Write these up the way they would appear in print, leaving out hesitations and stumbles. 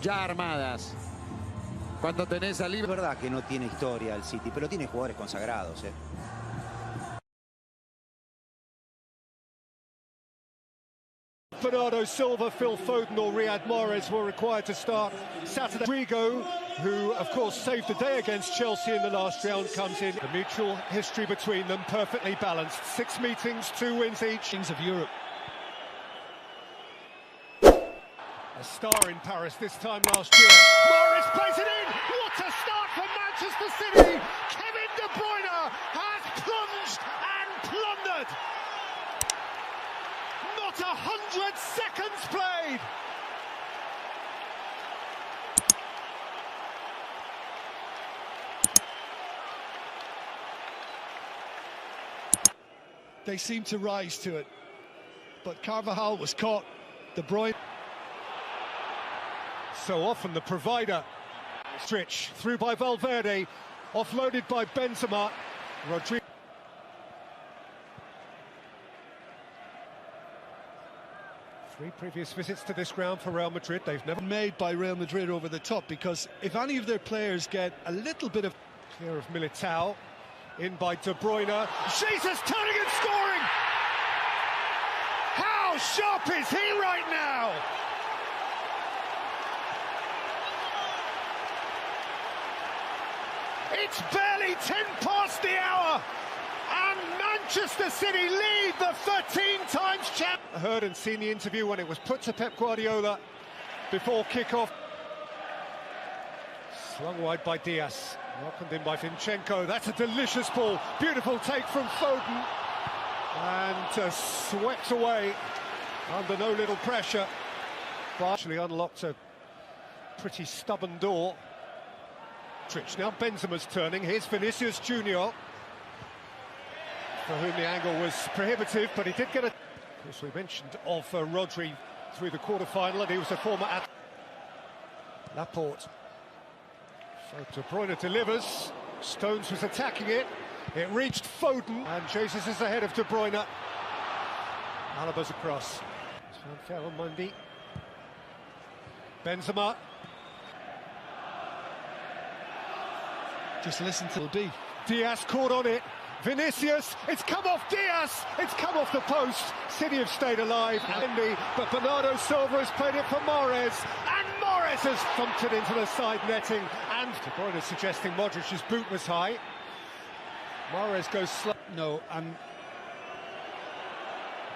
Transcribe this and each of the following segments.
ya armadas. Cuando tenés a Es verdad que no tiene historia el City, pero tiene jugadores consagrados, ¿eh? Bernardo Silva, Phil Foden or Riyad Mahrez were required to start Saturday. Rodrigo, who of course saved the day against Chelsea in the last round, comes in. The mutual history between them perfectly balanced. 6 meetings, 2 wins each. Kings of Europe. A star in Paris this time last year. Mahrez plays it in. What a start for Manchester City. Kevin De Bruyne has plunged and plundered. Not 100 seconds played. They seem to rise to it, but Carvajal was caught. De Bruyne. So often the provider. Stretch through by Valverde, offloaded by Benzema. Rodrigo. Three previous visits to this ground for Real Madrid. They've never Made by Real Madrid over the top, because if any of their players get a little bit of... Clear of Militao, in by De Bruyne. Jesus turning and scoring! How sharp is he right now? It's barely 10 past the hour, and Manchester City lead the 13 times champ. I heard and seen the interview when it was put to Pep Guardiola before kick-off. Swung wide by Diaz, welcomed in by Zinchenko. That's a delicious ball. Beautiful take from Foden, and swept away under no little pressure. But actually unlocked a pretty stubborn door. Now Benzema's turning. Here's Vinicius Junior, for whom the angle was prohibitive, but he did get a... Of course, we mentioned of Rodri through the quarter-final, and he was a former athlete. Laporte. So De Bruyne delivers. Stones was attacking it. It reached Foden, and Jesus is ahead of De Bruyne. Alaba's across. It's unfair on Monday. Benzema. Just listen to the Diaz caught on it. Vinicius, it's come off Diaz, it's come off the post. City have stayed alive, but Bernardo Silva has played it for Mahrez, and Mahrez has thumped it into the side netting. And De Bruyne suggesting Modric's boot was high. Mahrez goes slow. No, and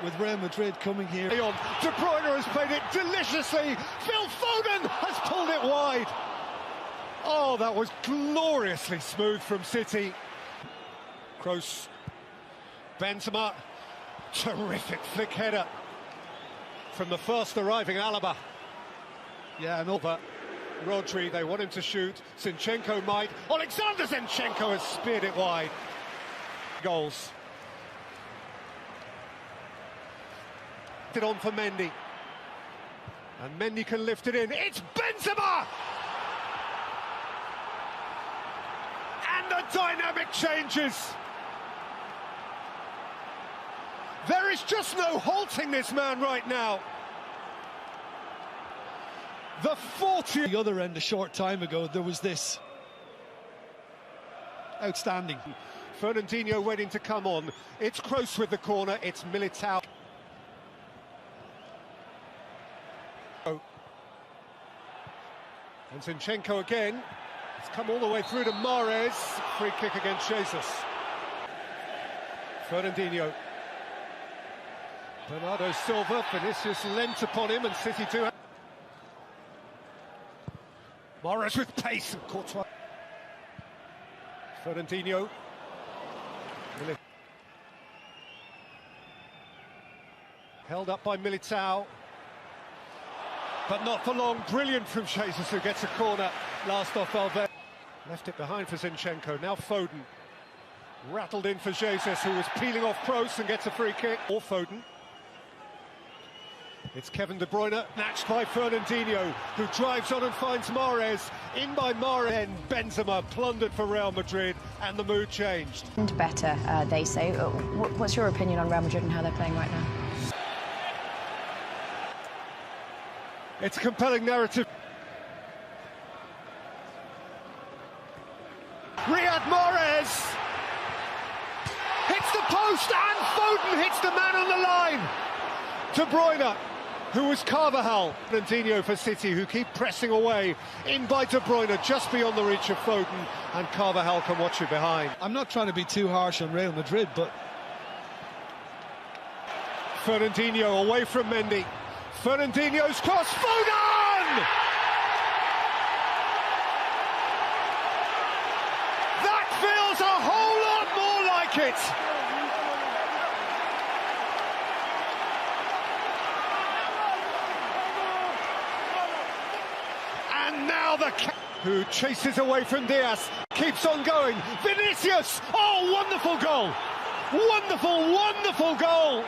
with Real Madrid coming here... De Bruyne has played it deliciously. Phil Foden has pulled it wide. Oh, that was gloriously smooth from City. Kroos, Benzema, terrific flick header from the first arriving Alaba. Yeah, and over. Rodri, they want him to shoot. Zinchenko might. Alexander Zinchenko has speared it wide. Goals. It on for Mendy. And Mendy can lift it in. It's Benzema! And the dynamic changes. There is just no halting this man right now. The 40th. The other end, a short time ago, there was this. Outstanding. Fernandinho waiting to come on. It's Kroos with the corner. It's Militao. And Zinchenko again. It's come all the way through to Mahrez. Free kick against Jesus. Fernandinho. Bernardo Silva. Vinicius lent upon him, and City too. Mahrez with pace, and Courtois. Fernandinho. Held up by Militao. But not for long. Brilliant from Jesus, who gets a corner. Last off Valverde. Left it behind for Zinchenko. Now Foden. Rattled in for Jesus, who was peeling off Kroos and gets a free kick. Or Foden. It's Kevin De Bruyne, matched by Fernandinho, who drives on and finds Mahrez. In by Mahrez, and Benzema plundered for Real Madrid, and the mood changed. And better, they say. What's your opinion on Real Madrid and how they're playing right now? It's a compelling narrative. post, and Foden hits the man on the line. De Bruyne, who was Carvajal. Fernandinho for City, who keep pressing away. In by De Bruyne, just beyond the reach of Foden, and Carvajal can watch it behind. I'm not trying to be too harsh on Real Madrid, but... Fernandinho away from Mendy. Fernandinho's cross, Foden! That feels a whole lot more like it. And now who chases away from Diaz, keeps on going. Vinicius! Oh, wonderful goal! Wonderful, wonderful goal!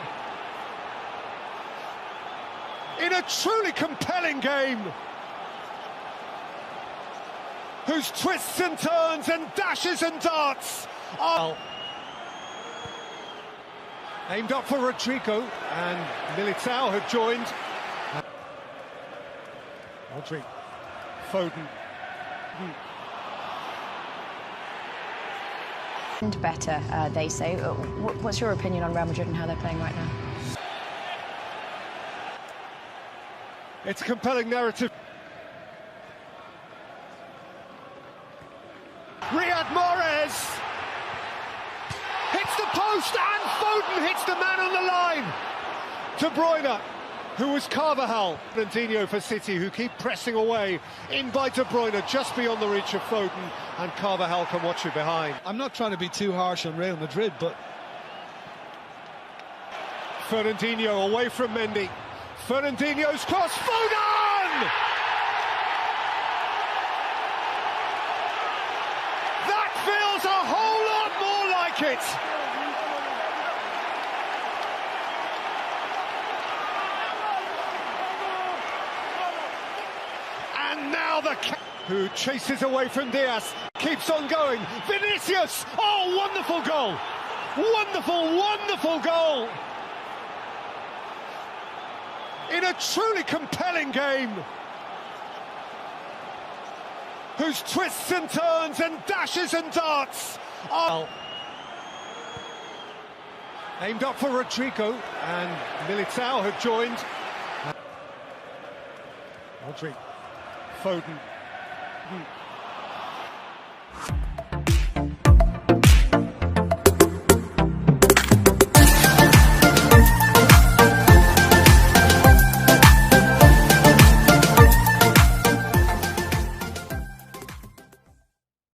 In a truly compelling game, whose twists and turns and dashes and darts are aimed up for Rodrigo, and Militao had joined. Rodrigo, Foden. And better, they say. What's your opinion on Real Madrid and how they're playing right now? It's a compelling narrative. Riyad Mahrez hits the post, and Foden hits the man on the line. De Bruyne, who was Carvajal. Fernandinho for City, who keep pressing away. In by De Bruyne, just beyond the reach of Foden, and Carvajal can watch it behind. I'm not trying to be too harsh on Real Madrid, but... Fernandinho away from Mendy. Fernandinho's cross, Foden! That feels a whole lot more like it. And now who chases away from Diaz, keeps on going. Vinicius! Oh, wonderful goal! Wonderful, wonderful goal! In a truly compelling game, whose twists and turns and dashes and darts are aimed up for Rodrigo, and Militao had joined. Rodrigo, Foden.